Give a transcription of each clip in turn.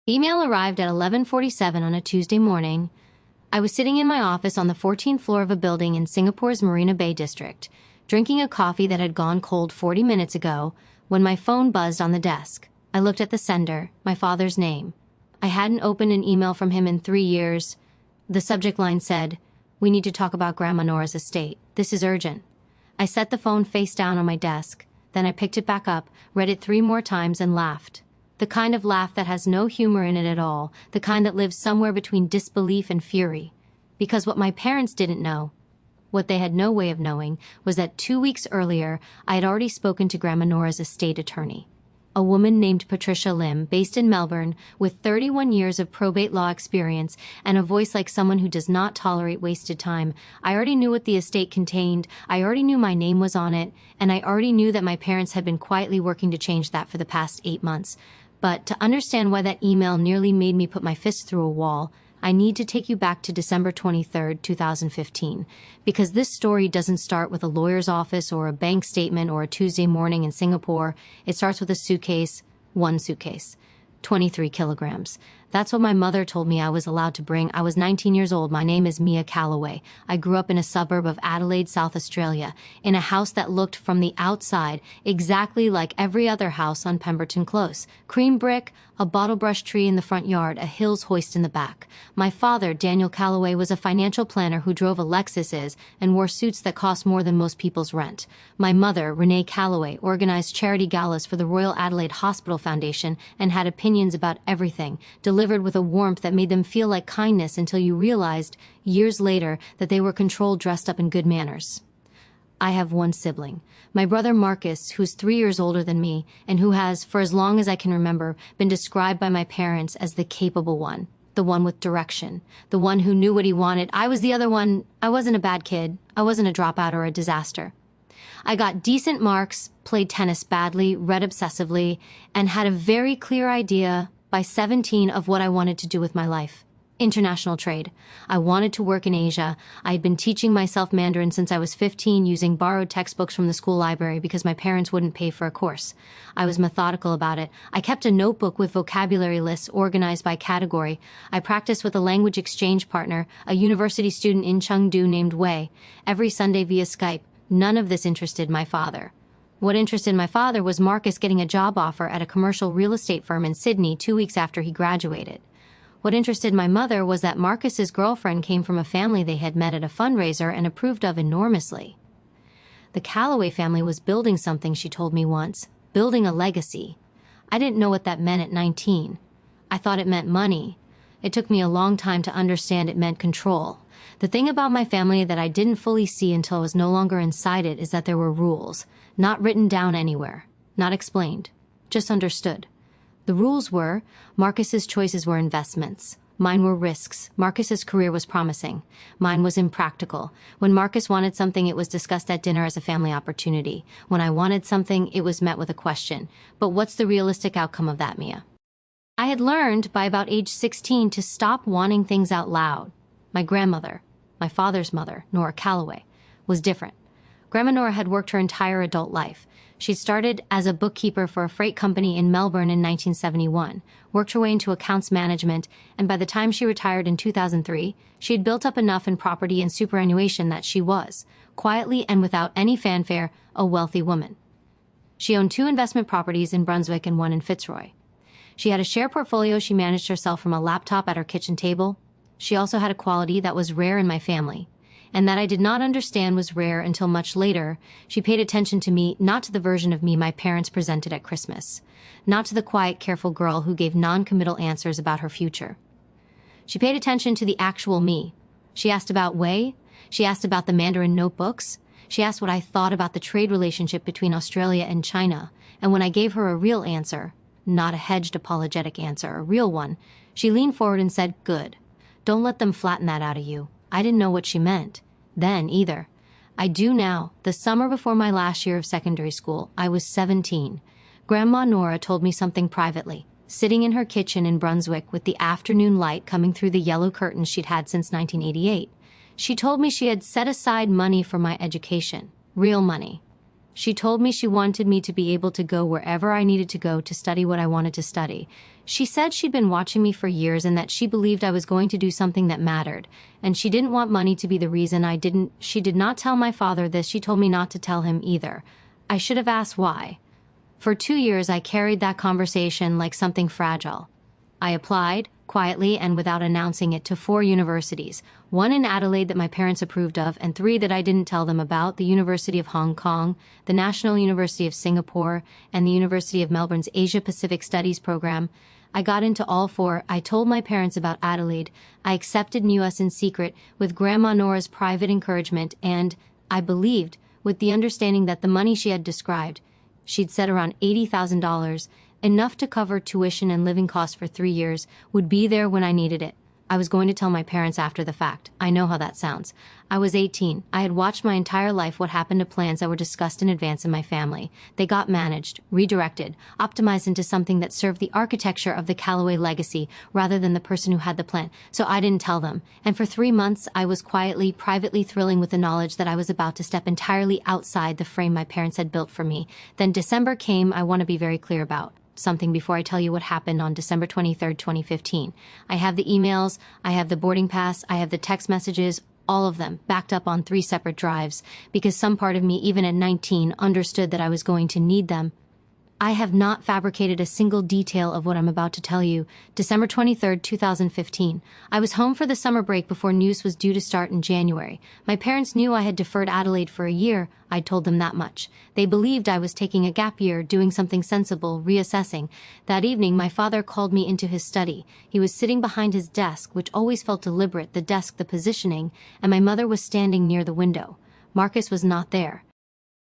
The email arrived at 11:47 on a Tuesday morning. I was sitting in my office on the 14th floor of a building in Singapore's Marina Bay district, drinking a coffee that had gone cold 40 minutes ago, when my phone buzzed on the desk. I looked at the sender, my father's name. I hadn't opened an email from him in 3 years. The subject line said, "We need to talk about Grandma Nora's estate. This is urgent." I set the phone face down on my desk. Then I picked it back up, read it 3 more times, and laughed. The kind of laugh that has no humor in it at all, the kind that lives somewhere between disbelief and fury. Because what my parents didn't know, what they had no way of knowing, was that 2 weeks earlier, I had already spoken to Grandma Nora's estate attorney. A woman named Patricia Lim, based in Melbourne, with 31 years of probate law experience and a voice like someone who does not tolerate wasted time. I already knew what the estate contained, I already knew my name was on it, and I already knew that my parents had been quietly working to change that for the past 8 months. But to understand why that email nearly made me put my fist through a wall, I need to take you back to December 23, 2015, because this story doesn't start with a lawyer's office or a bank statement or a Tuesday morning in Singapore. It starts with a suitcase, one suitcase, 23 kilograms. That's what my mother told me I was allowed to bring. I was 19 years old. My name is Mia Calloway. I grew up in a suburb of Adelaide, South Australia, in a house that looked from the outside exactly like every other house on Pemberton Close. Cream brick, a bottle brush tree in the front yard, a Hills hoist in the back. My father, Daniel Calloway, was a financial planner who drove a Lexuses and wore suits that cost more than most people's rent. My mother, Renee Calloway, organized charity galas for the Royal Adelaide Hospital Foundation and had opinions about everything, delivered with a warmth that made them feel like kindness until you realized, years later, that they were controlled, dressed up in good manners. I have one sibling, my brother Marcus, who's 3 years older than me, and who has, for as long as I can remember, been described by my parents as the capable one, the one with direction, the one who knew what he wanted. I was the other one. I wasn't a bad kid. I wasn't a dropout or a disaster. I got decent marks, played tennis badly, read obsessively, and had a very clear idea by 17 of what I wanted to do with my life. International trade. I wanted to work in Asia. I had been teaching myself Mandarin since I was 15 using borrowed textbooks from the school library because my parents wouldn't pay for a course. I was methodical about it. I kept a notebook with vocabulary lists organized by category. I practiced with a language exchange partner, a university student in Chengdu named Wei, every Sunday via Skype. None of this interested my father. What interested my father was Marcus getting a job offer at a commercial real estate firm in Sydney 2 weeks after he graduated. What interested my mother was that Marcus's girlfriend came from a family they had met at a fundraiser and approved of enormously. The Calloway family was building something, she told me once, building a legacy. I didn't know what that meant at 19. I thought it meant money. It took me a long time to understand it meant control. The thing about my family that I didn't fully see until I was no longer inside it is that there were rules, not written down anywhere, not explained, just understood. The rules were, Marcus's choices were investments. Mine were risks. Marcus's career was promising. Mine was impractical. When Marcus wanted something, it was discussed at dinner as a family opportunity. When I wanted something, it was met with a question. But what's the realistic outcome of that, Mia? I had learned by about age 16 to stop wanting things out loud. My grandmother, my father's mother, Nora Calloway, was different. Grandma Nora had worked her entire adult life. She'd started as a bookkeeper for a freight company in Melbourne in 1971, worked her way into accounts management, and by the time she retired in 2003, she had built up enough in property and superannuation that she was, quietly and without any fanfare, a wealthy woman. She owned 2 investment properties in Brunswick and 1 in Fitzroy. She had a share portfolio she managed herself from a laptop at her kitchen table. She also had a quality that was rare in my family, and that I did not understand was rare until much later. She paid attention to me, not to the version of me my parents presented at Christmas, not to the quiet, careful girl who gave non-committal answers about her future. She paid attention to the actual me. She asked about Wei. She asked about the Mandarin notebooks. She asked what I thought about the trade relationship between Australia and China, and when I gave her a real answer, not a hedged apologetic answer, a real one, she leaned forward and said, "Good. Don't let them flatten that out of you." I didn't know what she meant then either. I do now. The summer before my last year of secondary school, I was 17. Grandma Nora told me something privately, sitting in her kitchen in Brunswick with the afternoon light coming through the yellow curtains she'd had since 1988. She told me she had set aside money for my education, real money. She told me she wanted me to be able to go wherever I needed to go to study what I wanted to study. She said she'd been watching me for years and that she believed I was going to do something that mattered, and she didn't want money to be the reason I didn't. She did not tell my father this. She told me not to tell him either. I should have asked why. For 2 years, I carried that conversation like something fragile. I applied, quietly and without announcing it, to 4 universities, 1 in Adelaide that my parents approved of, and 3 that I didn't tell them about: the University of Hong Kong, the National University of Singapore, and the University of Melbourne's Asia-Pacific Studies program. I got into all 4. I told my parents about Adelaide. I accepted US in secret, with Grandma Nora's private encouragement, and, I believed, with the understanding that the money she had described, she'd said around $80,000, enough to cover tuition and living costs for 3 years, would be there when I needed it. I was going to tell my parents after the fact. I know how that sounds. I was 18. I had watched my entire life what happened to plans that were discussed in advance in my family. They got managed, redirected, optimized into something that served the architecture of the Callaway legacy rather than the person who had the plan. So I didn't tell them. And for 3 months, I was quietly, privately thrilling with the knowledge that I was about to step entirely outside the frame my parents had built for me. Then December came. I want to be very clear about something before I tell you what happened on December 23rd, 2015. I have the emails, I have the boarding pass, I have the text messages, all of them, backed up on 3 separate drives, because some part of me, even at 19, understood that I was going to need them. I have not fabricated a single detail of what I'm about to tell you. December 23rd, 2015. I was home for the summer break before news was due to start in January. My parents knew I had deferred Adelaide for a year. I'd told them that much. They believed I was taking a gap year, doing something sensible, reassessing. That evening, my father called me into his study. He was sitting behind his desk, which always felt deliberate, the desk, the positioning, and my mother was standing near the window. Marcus was not there.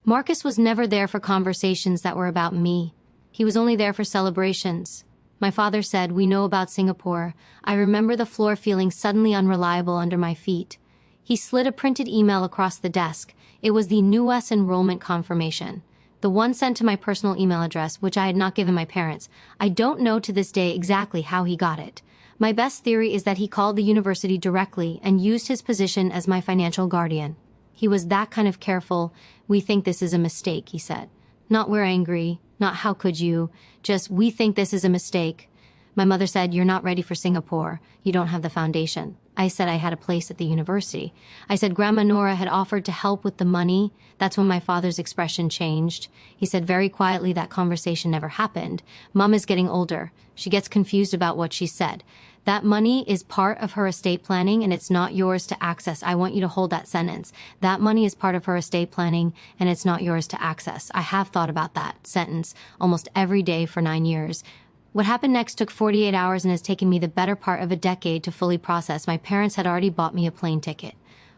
Marcus was never there for conversations that were about me. He was only there for celebrations. My father said, "We know about Singapore." I remember the floor feeling suddenly unreliable under my feet. He slid a printed email across the desk. It was the NUS enrollment confirmation, the one sent to my personal email address, which I had not given my parents. I don't know to this day exactly how he got it. My best theory is that he called the university directly and used his position as my financial guardian. He was that kind of careful. "We think this is a mistake," he said. Not "we're angry," not "how could you," just "we think this is a mistake." My mother said, "You're not ready for Singapore. You don't have the foundation." I said I had a place at the university. I said Grandma Nora had offered to help with the money. That's when my father's expression changed. He said very quietly that conversation never happened. Mom is getting older. She gets confused about what she said. That money is part of her estate planning and it's not yours to access. I want you to hold that sentence. That money is part of her estate planning and it's not yours to access. I have thought about that sentence almost every day for 9 years. What happened next took 48 hours and has taken me the better part of a decade to fully process. My parents had already bought me a plane ticket.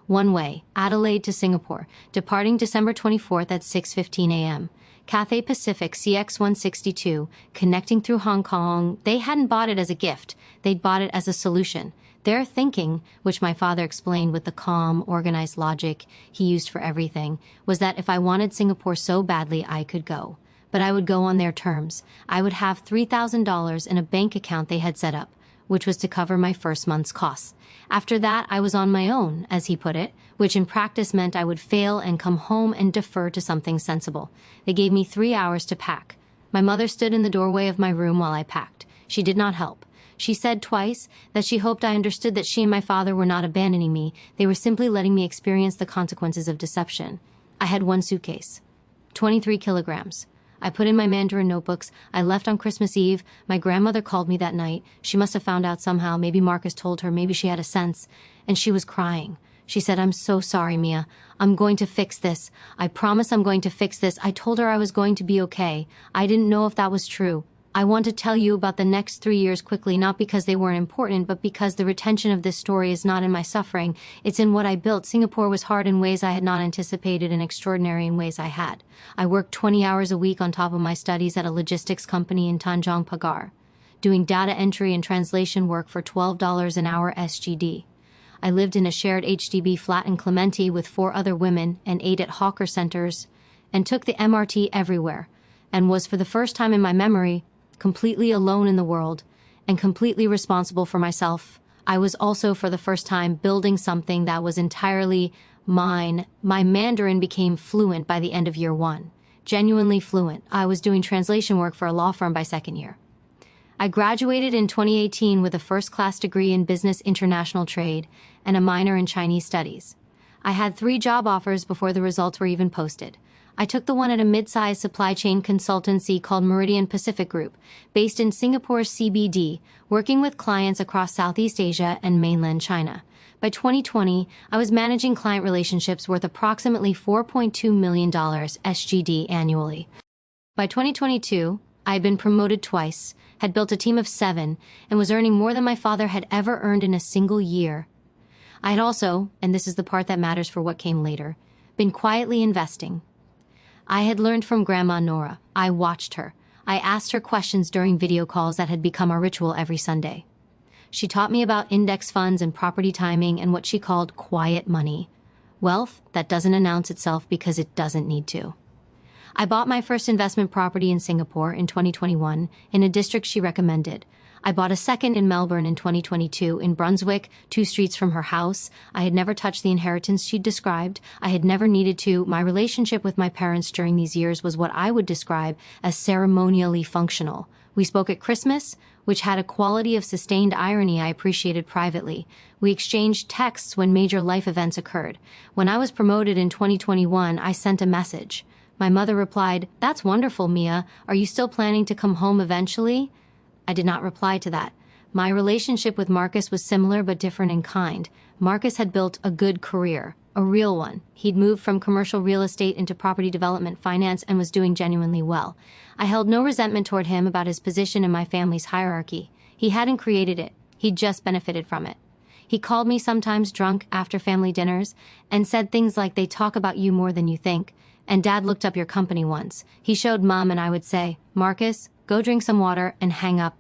One way, Adelaide to Singapore, departing December 24th at 6:15 a.m. Cathay Pacific CX-162, connecting through Hong Kong. They hadn't bought it as a gift. They'd bought it as a solution. Their thinking, which my father explained with the calm, organized logic he used for everything, was that if I wanted Singapore so badly, I could go. But I would go on their terms. I would have $3,000 in a bank account they had set up, which was to cover my first month's costs. After that, I was on my own, as he put it, which in practice meant I would fail and come home and defer to something sensible. They gave me 3 hours to pack. My mother stood in the doorway of my room while I packed. She did not help. She said twice that she hoped I understood that she and my father were not abandoning me. They were simply letting me experience the consequences of deception. I had 1 suitcase, 23 kilograms. I put in my Mandarin notebooks. I left on Christmas Eve. My grandmother called me that night. She must have found out somehow. Maybe Marcus told her. Maybe she had a sense. And she was crying. She said, "I'm so sorry, Mia. I'm going to fix this. I promise I'm going to fix this." I told her I was going to be okay. I didn't know if that was true. I want to tell you about the next 3 years quickly, not because they weren't important, but because the retention of this story is not in my suffering. It's in what I built. Singapore was hard in ways I had not anticipated and extraordinary in ways I had. I worked 20 hours a week on top of my studies at a logistics company in Tanjong Pagar, doing data entry and translation work for $12 an hour SGD. I lived in a shared HDB flat in Clementi with 4 other women and ate at hawker centers and took the MRT everywhere and was, for the first time in my memory, completely alone in the world and completely responsible for myself. I was also, for the first time, building something that was entirely mine. My Mandarin became fluent by the end of year 1. genuinely fluent. I was doing translation work for a law firm by second year. I graduated in 2018 with a first-class degree in business international trade and a minor in Chinese studies. I had 3 job offers before the results were even posted. I took the one at a mid-sized supply chain consultancy called Meridian Pacific Group, based in Singapore's CBD, working with clients across Southeast Asia and mainland China. By 2020, I was managing client relationships worth approximately $4.2 million SGD annually. By 2022, I had been promoted twice, had built a team of 7, and was earning more than my father had ever earned in a single year. I had also, and this is the part that matters for what came later, been quietly investing. I had learned from Grandma Nora. I watched her. I asked her questions during video calls that had become our ritual every Sunday. She taught me about index funds and property timing and what she called quiet money. Wealth that doesn't announce itself because it doesn't need to. I bought my first investment property in Singapore in 2021 in a district she recommended. I bought a second in Melbourne in 2022 in Brunswick, 2 streets from her house. I had never touched the inheritance she'd described. I had never needed to. My relationship with my parents during these years was what I would describe as ceremonially functional. We spoke at Christmas, which had a quality of sustained irony I appreciated privately. We exchanged texts when major life events occurred. When I was promoted in 2021, I sent a message. My mother replied, "That's wonderful, Mia. Are you still planning to come home eventually?" I did not reply to that. My relationship with Marcus was similar but different in kind. Marcus had built a good career, a real one. He'd moved from commercial real estate into property development finance and was doing genuinely well. I held no resentment toward him about his position in my family's hierarchy. He hadn't created it. He'd just benefited from it. He called me sometimes drunk after family dinners and said things like, "They talk about you more than you think. And Dad looked up your company once." He showed Mom and I would say, "Marcus, go drink some water and hang up."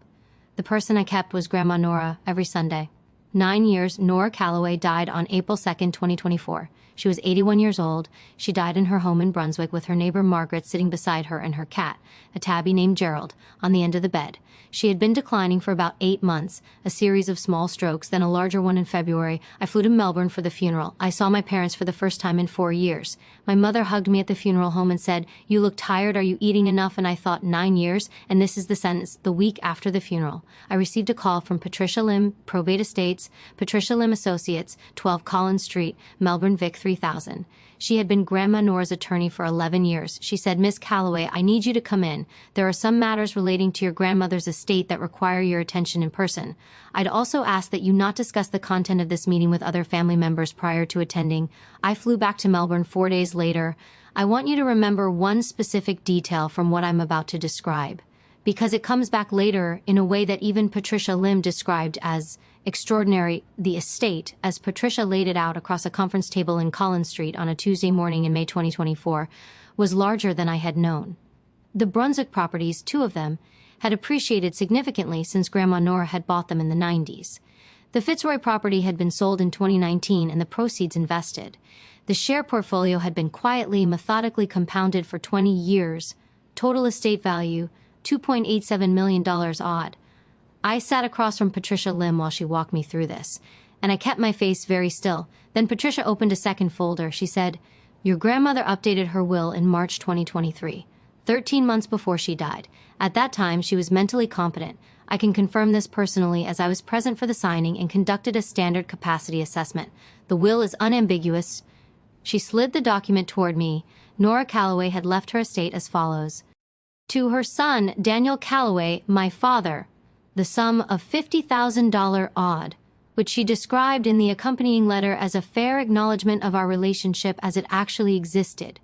The person I kept was Grandma Nora every Sunday. 9 years, Nora Calloway died on April 2nd, 2024. She was 81 years old. She died in her home in Brunswick with her neighbor Margaret sitting beside her and her cat, a tabby named Gerald, on the end of the bed. She had been declining for about 8 months, a series of small strokes, then a larger one in February. I flew to Melbourne for the funeral. I saw my parents for the first time in 4 years. My mother hugged me at the funeral home and said, "You look tired, are you eating enough?" And I thought, 9 years, and this is the sentence. The week after the funeral, I received a call from Patricia Lim, Probate Estates, Patricia Lim Associates, 12 Collins Street, Melbourne, Vic 3000. She had been Grandma Nora's attorney for 11 years. She said, "Miss Calloway, I need you to come in. There are some matters relating to your grandmother's estate that require your attention in person. I'd also ask that you not discuss the content of this meeting with other family members prior to attending." I flew back to Melbourne 4 days later. I want you to remember one specific detail from what I'm about to describe, because it comes back later in a way that even Patricia Lim described as extraordinary. The estate, as Patricia laid it out across a conference table in Collins Street on a Tuesday morning in May 2024, was larger than I had known. The Brunswick properties, 2 of them, had appreciated significantly since Grandma Nora had bought them in the 90s. The Fitzroy property had been sold in 2019 and the proceeds invested. The share portfolio had been quietly, methodically compounded for 20 years. Total estate value, $2.87 million odd. I sat across from Patricia Lim while she walked me through this, and I kept my face very still. Then Patricia opened a second folder. She said, "Your grandmother updated her will in March 2023, 13 months before she died. At that time, she was mentally competent. I can confirm this personally as I was present for the signing and conducted a standard capacity assessment. The will is unambiguous." She slid the document toward me. Nora Calloway had left her estate as follows. To her son, Daniel Calloway, my father, the sum of $50,000 odd, which she described in the accompanying letter as a fair acknowledgement of our relationship as it actually existed.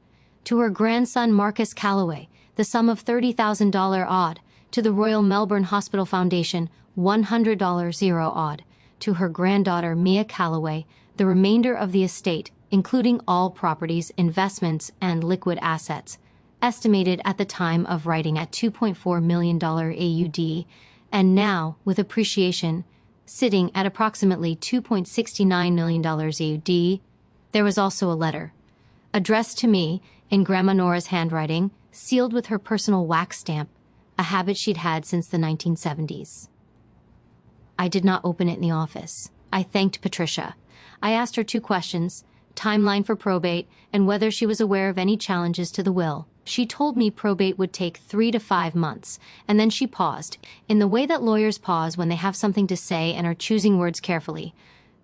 To her grandson, Marcus Calloway, the sum of $30,000 odd. To the Royal Melbourne Hospital Foundation, $100 zero odd. To her granddaughter, Mia Calloway, the remainder of the estate, including all properties, investments, and liquid assets, estimated at the time of writing at $2.4 million AUD, and now, with appreciation, sitting at approximately $2.69 million AUD. There was also a letter, addressed to me in Grandma Nora's handwriting, sealed with her personal wax stamp, a habit she'd had since the 1970s. I did not open it in the office. I thanked Patricia. I asked her 2 questions, timeline for probate, and whether she was aware of any challenges to the will. She told me probate would take 3 to 5 months, and then she paused, in the way that lawyers pause when they have something to say and are choosing words carefully.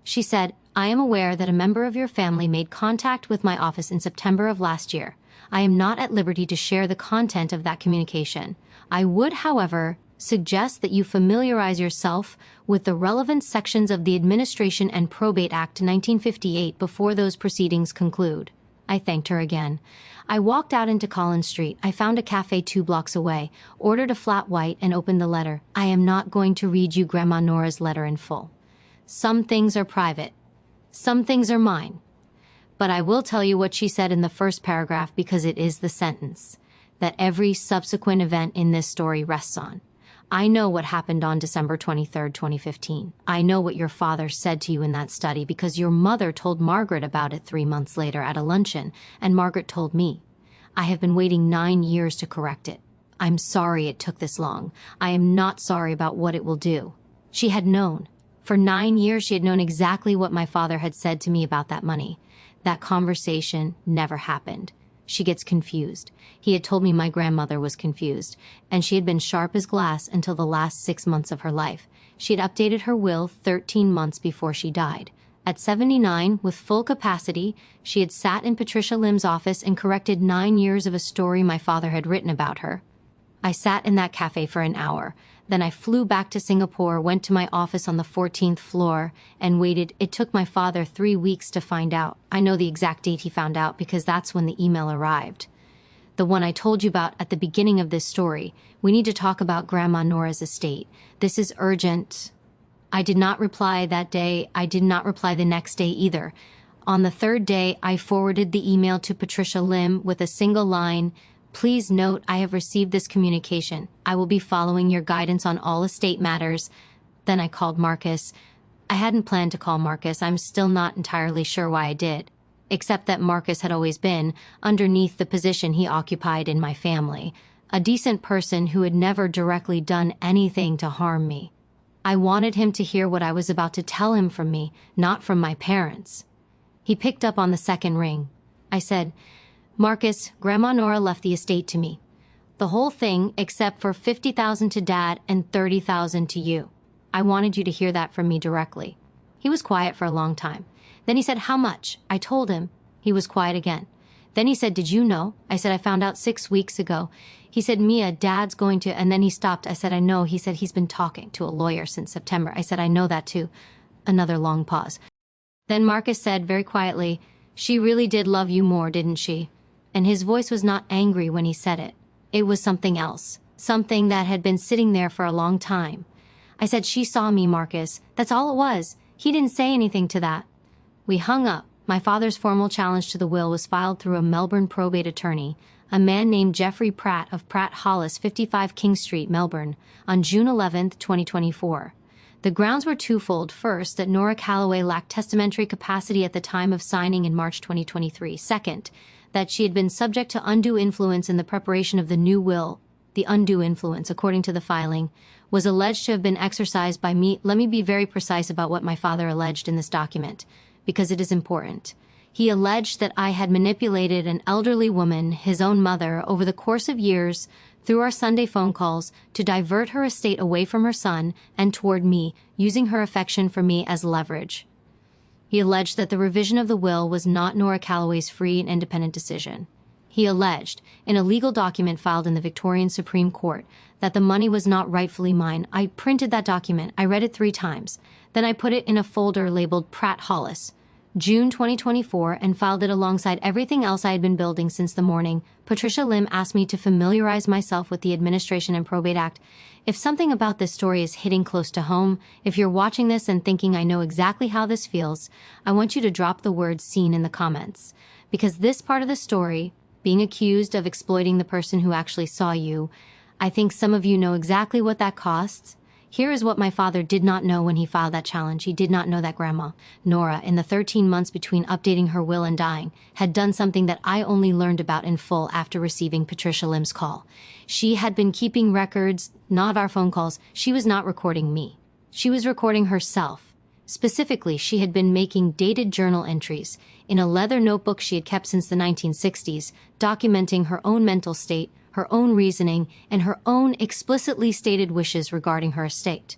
She said, "I am aware that a member of your family made contact with my office in September of last year. I am not at liberty to share the content of that communication. I would, however, suggest that you familiarize yourself with the relevant sections of the Administration and Probate Act 1958 before those proceedings conclude." I thanked her again. I walked out into Collins Street. I found a cafe 2 blocks away, ordered a flat white, and opened the letter. I am not going to read you Grandma Nora's letter in full. Some things are private. Some things are mine. But I will tell you what she said in the first paragraph because it is the sentence that every subsequent event in this story rests on. I know what happened on December 23, 2015. I know what your father said to you in that study because your mother told Margaret about it 3 months later at a luncheon, and Margaret told me. I have been waiting 9 years to correct it. I'm sorry it took this long. I am not sorry about what it will do. She had known. For 9 years, she had known exactly what my father had said to me about that money. That conversation never happened. She gets confused. He had told me my grandmother was confused, and she had been sharp as glass until the last 6 months of her life. She had updated her will 13 months before she died. At 79, with full capacity, she had sat in Patricia Lim's office and corrected 9 years of a story my father had written about her. I sat in that cafe for an hour. Then I flew back to Singapore, went to my office on the 14th floor, and waited. It took my father 3 weeks to find out. I know the exact date he found out because that's when the email arrived. The one I told you about at the beginning of this story. We need to talk about Grandma Nora's estate. This is urgent. I did not reply that day. I did not reply the next day either. On the 3rd day, I forwarded the email to Patricia Lim with a single line. Please note, I have received this communication. I will be following your guidance on all estate matters. Then I called Marcus. I hadn't planned to call Marcus. I'm still not entirely sure why I did, except that Marcus had always been, underneath the position he occupied in my family, a decent person who had never directly done anything to harm me. I wanted him to hear what I was about to tell him from me, not from my parents. He picked up on the 2nd ring. I said, "Marcus, Grandma Nora left the estate to me. The whole thing except for $50,000 to Dad and $30,000 to you. I wanted you to hear that from me directly." He was quiet for a long time. Then he said, "How much?" I told him. He was quiet again. Then he said, "Did you know?" I said, "I found out 6 weeks ago." He said, "Mia, Dad's going to," and then he stopped. I said, "I know." He said, "He's been talking to a lawyer since September." I said, "I know that too." Another long pause. Then Marcus said very quietly, "She really did love you more, didn't she?" And his voice was not angry when he said it. It was something else, something that had been sitting there for a long time. I said, "She saw me, Marcus. That's all it was. He didn't say anything to that." We hung up. My father's formal challenge to the will was filed through a Melbourne probate attorney, a man named Jeffrey Pratt of Pratt Hollis, 55 King Street, Melbourne, on June 11, 2024. The grounds were twofold. First, that Nora Calloway lacked testamentary capacity at the time of signing in March 2023. Second, that she had been subject to undue influence in the preparation of the new will. The undue influence, according to the filing, was alleged to have been exercised by me. Let me be very precise about what my father alleged in this document, because it is important. He alleged that I had manipulated an elderly woman, his own mother, over the course of years, through our Sunday phone calls, to divert her estate away from her son and toward me, using her affection for me as leverage. He alleged that the revision of the will was not Nora Calloway's free and independent decision. He alleged, in a legal document filed in the Victorian Supreme Court, that the money was not rightfully mine. I printed that document. I read it 3 times. Then I put it in a folder labeled Pratt Hollis, June 2024, and filed it alongside everything else I had been building since the morning. Patricia Lim asked me to familiarize myself with the Administration and Probate Act. If something about this story is hitting close to home, if you're watching this and thinking I know exactly how this feels, I want you to drop the word "seen" in the comments. Because this part of the story, being accused of exploiting the person who actually saw you, I think some of you know exactly what that costs. Here is what my father did not know when he filed that challenge. He did not know that Grandma Nora, in the 13 months between updating her will and dying, had done something that I only learned about in full after receiving Patricia Lim's call. She had been keeping records, not our phone calls. She was not recording me. She was recording herself. Specifically, she had been making dated journal entries in a leather notebook she had kept since the 1960s, documenting her own mental state, her own reasoning, and her own explicitly stated wishes regarding her estate.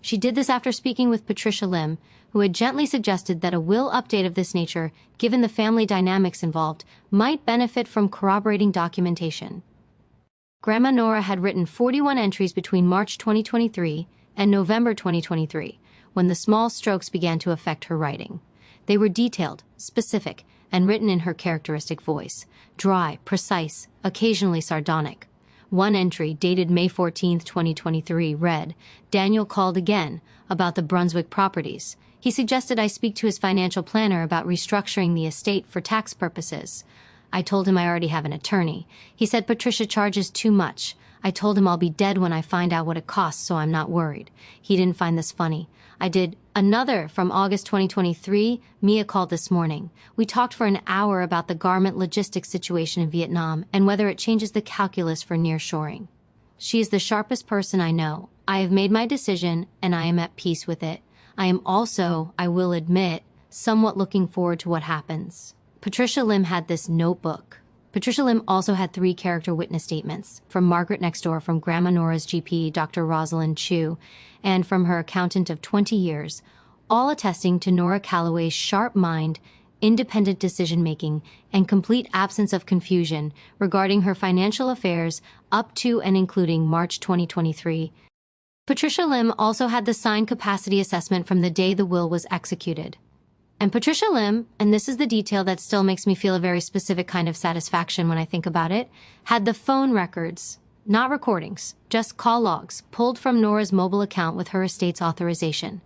She did this after speaking with Patricia Lim, who had gently suggested that a will update of this nature, given the family dynamics involved, might benefit from corroborating documentation. Grandma Nora had written 41 entries between March 2023 and November 2023, when the small strokes began to affect her writing. They were detailed, specific, and written in her characteristic voice, dry, precise, occasionally sardonic. One entry, dated May 14, 2023, read, "Daniel called again about the Brunswick properties. He suggested I speak to his financial planner about restructuring the estate for tax purposes. I told him I already have an attorney. He said Patricia charges too much. I told him I'll be dead when I find out what it costs, so I'm not worried. He didn't find this funny. I did." Another from August 2023, Mia called this morning. "We talked for an hour about the garment logistics situation in Vietnam and whether it changes the calculus for nearshoring. She is the sharpest person I know. I have made my decision and I am at peace with it. I am also, I will admit, somewhat looking forward to what happens." Patricia Lim had this notebook. Patricia Lim also had 3 character witness statements, from Margaret next door, from Grandma Nora's GP, Dr. Rosalind Chu, and from her accountant of 20 years, all attesting to Nora Calloway's sharp mind, independent decision-making, and complete absence of confusion regarding her financial affairs up to and including March 2023. Patricia Lim also had the signed capacity assessment from the day the will was executed. And Patricia Lim, and this is the detail that still makes me feel a very specific kind of satisfaction when I think about it, had the phone records, not recordings, just call logs, pulled from Nora's mobile account with her estate's authorization.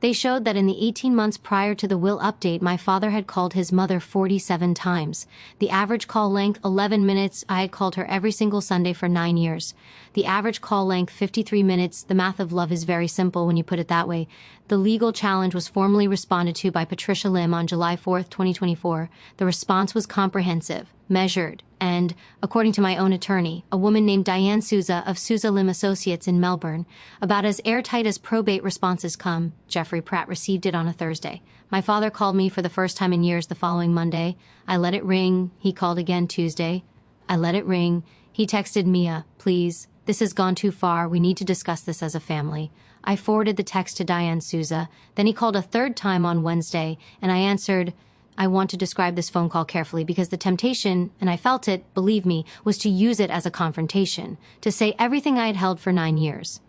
They showed that in the 18 months prior to the will update, my father had called his mother 47 times. The average call length, 11 minutes. I had called her every single Sunday for 9 years. The average call length, 53 minutes. The math of love is very simple when you put it that way. The legal challenge was formally responded to by Patricia Lim on July 4, 2024. The response was comprehensive, measured, and, according to my own attorney, a woman named Diane Souza of Souza Lim Associates in Melbourne, about as airtight as probate responses come. Jeffrey Pratt received it on a Thursday. My father called me for the first time in years the following Monday. I let it ring. He called again Tuesday. I let it ring. He texted Mia, "Please, this has gone too far. We need to discuss this as a family." I forwarded the text to Diane Souza. Then he called a third time on Wednesday, and I answered, "I want to describe this phone call carefully because the temptation, and I felt it, believe me, was to use it as a confrontation, to say everything I had held for 9 years.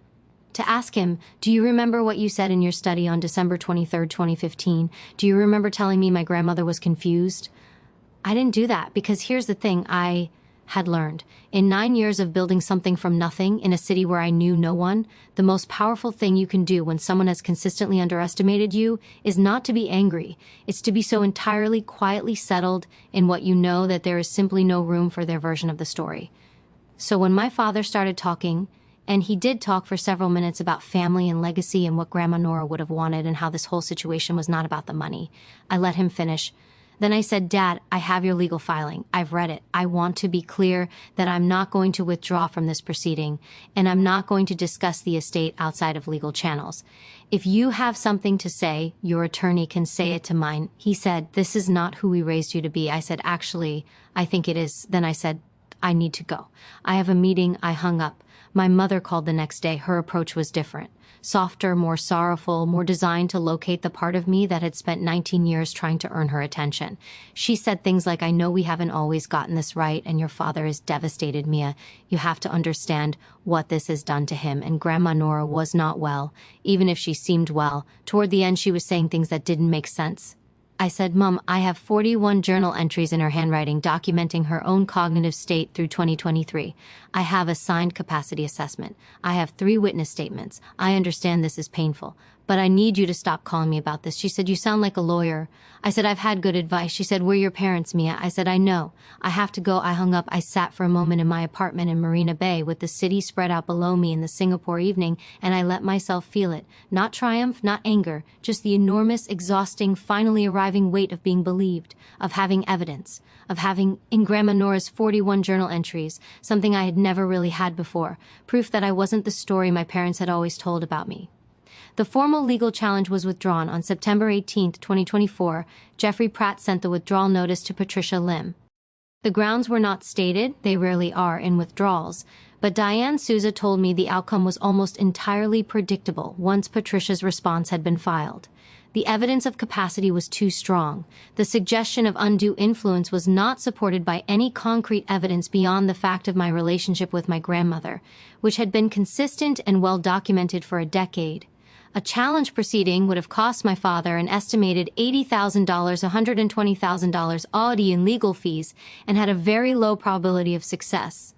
To ask him, do you remember what you said in your study on December 23, 2015? Do you remember telling me my grandmother was confused?" I didn't do that because here's the thing I had learned. In 9 years of building something from nothing in a city where I knew no one, the most powerful thing you can do when someone has consistently underestimated you is not to be angry. It's to be so entirely quietly settled in what you know that there is simply no room for their version of the story. So when my father started talking, and he did talk for several minutes about family and legacy and what Grandma Nora would have wanted and how this whole situation was not about the money, I let him finish. Then I said, "Dad, I have your legal filing. I've read it. I want to be clear that I'm not going to withdraw from this proceeding, and I'm not going to discuss the estate outside of legal channels. If you have something to say, your attorney can say it to mine." He said, "This is not who we raised you to be." I said, "Actually, I think it is." Then I said, "I need to go. I have a meeting." I hung up. My mother called the next day. Her approach was different. Softer, more sorrowful, more designed to locate the part of me that had spent 19 years trying to earn her attention. She said things like, "I know we haven't always gotten this right, and your father is devastated, Mia. You have to understand what this has done to him, and Grandma Nora was not well, even if she seemed well." Toward the end, she was saying things that didn't make sense. I said, "Mom, I have 41 journal entries in her handwriting documenting her own cognitive state through 2023. I have a signed capacity assessment. I have 3 witness statements. I understand this is painful, but I need you to stop calling me about this." She said, "You sound like a lawyer." I said, "I've had good advice." She said, "We're your parents, Mia." I said, "I know. I have to go." I hung up. I sat for a moment in my apartment in Marina Bay with the city spread out below me in the Singapore evening, and I let myself feel it. Not triumph, not anger, just the enormous, exhausting, finally arriving weight of being believed, of having evidence, of having, in Grandma Nora's 41 journal entries, something I had never really had before, proof that I wasn't the story my parents had always told about me. The formal legal challenge was withdrawn on September 18, 2024. Jeffrey Pratt sent the withdrawal notice to Patricia Lim. The grounds were not stated, they rarely are in withdrawals, but Diane Souza told me the outcome was almost entirely predictable once Patricia's response had been filed. The evidence of capacity was too strong. The suggestion of undue influence was not supported by any concrete evidence beyond the fact of my relationship with my grandmother, which had been consistent and well documented for a decade. A challenge proceeding would have cost my father an estimated $80,000, $120,000 odd in legal fees, and had a very low probability of success.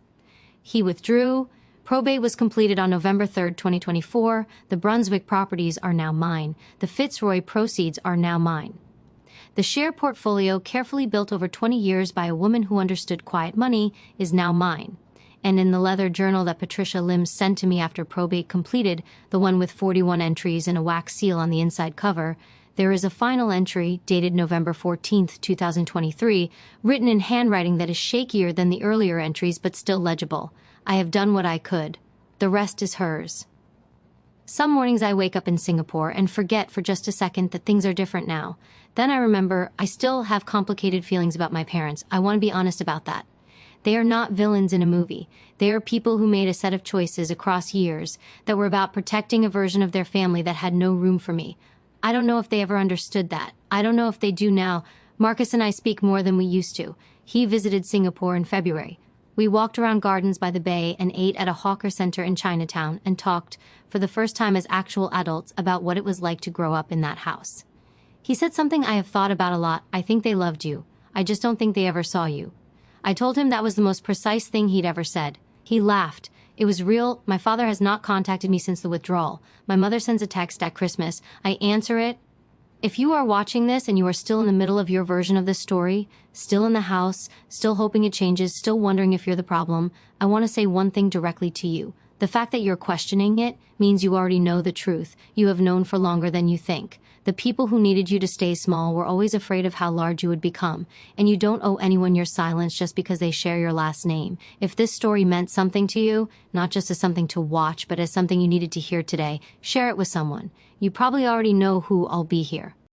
He withdrew. Probate was completed on November 3, 2024. The Brunswick properties are now mine. The Fitzroy proceeds are now mine. The share portfolio, carefully built over 20 years by a woman who understood quiet money, is now mine. And in the leather journal that Patricia Lim sent to me after probate completed, the one with 41 entries and a wax seal on the inside cover, there is a final entry, dated November 14, 2023, written in handwriting that is shakier than the earlier entries but still legible. I have done what I could. The rest is hers. Some mornings I wake up in Singapore and forget for just a second that things are different now. Then I remember I still have complicated feelings about my parents. I want to be honest about that. They are not villains in a movie. They are people who made a set of choices across years that were about protecting a version of their family that had no room for me. I don't know if they ever understood that. I don't know if they do now. Marcus and I speak more than we used to. He visited Singapore in February. We walked around gardens by the bay and ate at a hawker center in Chinatown and talked, for the first time as actual adults, about what it was like to grow up in that house. He said something I have thought about a lot. I think they loved you. I just don't think they ever saw you. I told him that was the most precise thing he'd ever said. He laughed. It was real. My father has not contacted me since the withdrawal. My mother sends a text at Christmas. I answer it. If you are watching this and you are still in the middle of your version of this story, still in the house, still hoping it changes, still wondering if you're the problem, I want to say one thing directly to you. The fact that you're questioning it means you already know the truth. You have known for longer than you think. The people who needed you to stay small were always afraid of how large you would become, and you don't owe anyone your silence just because they share your last name. If this story meant something to you, not just as something to watch, but as something you needed to hear today, share it with someone. You probably already know who. I'll be here.